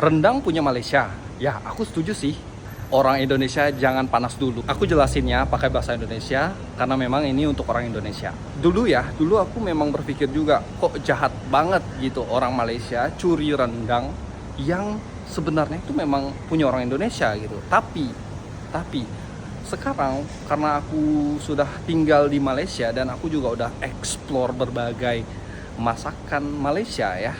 Rendang punya Malaysia. Ya, aku setuju sih. Orang Indonesia jangan panas dulu. Aku jelasinnya pakai bahasa Indonesia karena memang ini untuk orang Indonesia. Dulu aku memang berpikir juga kok jahat banget gitu orang Malaysia curi rendang yang sebenarnya itu memang punya orang Indonesia gitu. Tapi sekarang karena aku sudah tinggal di Malaysia dan aku juga udah explore berbagai masakan Malaysia ya.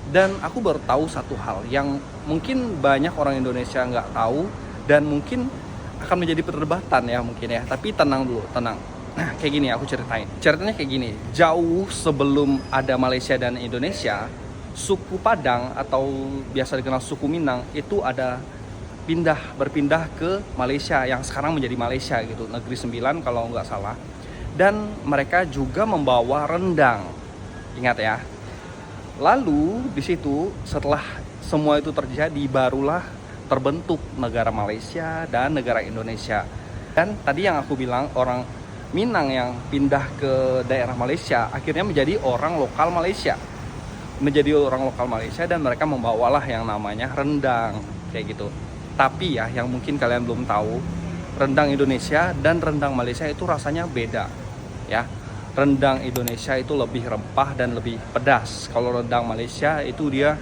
Dan aku baru tahu satu hal yang mungkin banyak orang Indonesia nggak tahu dan mungkin akan menjadi perdebatan ya mungkin ya. Tapi tenang dulu, tenang. Nah, kayak gini aku ceritain. Ceritanya kayak gini. Jauh sebelum ada Malaysia dan Indonesia, suku Padang atau biasa dikenal suku Minang itu ada berpindah ke Malaysia yang sekarang menjadi Malaysia gitu, Negeri Sembilan kalau nggak salah. Dan mereka juga membawa rendang. Ingat ya. Lalu di situ setelah semua itu terjadi barulah terbentuk negara Malaysia dan negara Indonesia. Dan tadi yang aku bilang orang Minang yang pindah ke daerah Malaysia akhirnya menjadi orang lokal Malaysia. Menjadi orang lokal Malaysia dan mereka membawalah yang namanya rendang kayak gitu. Tapi ya yang mungkin kalian belum tahu, rendang Indonesia dan rendang Malaysia itu rasanya beda ya. Rendang Indonesia itu lebih rempah dan lebih pedas. Kalau rendang Malaysia itu dia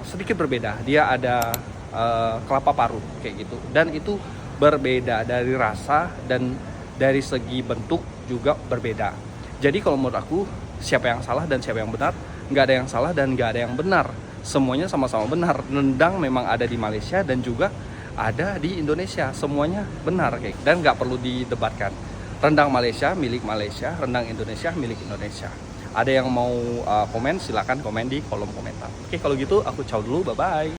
sedikit berbeda. Dia ada kelapa parut kayak gitu. Dan itu berbeda dari rasa dan dari segi bentuk juga berbeda. Jadi kalau menurut aku siapa yang salah dan siapa yang benar? Nggak ada yang salah dan nggak ada yang benar. Semuanya sama-sama benar. Rendang memang ada di Malaysia dan juga ada di Indonesia. Semuanya benar kayak dan nggak perlu didebatkan. Rendang Malaysia milik Malaysia, rendang Indonesia milik Indonesia. Ada yang mau komen, silakan komen di kolom komentar. Oke, kalau gitu aku ciao dulu, bye-bye.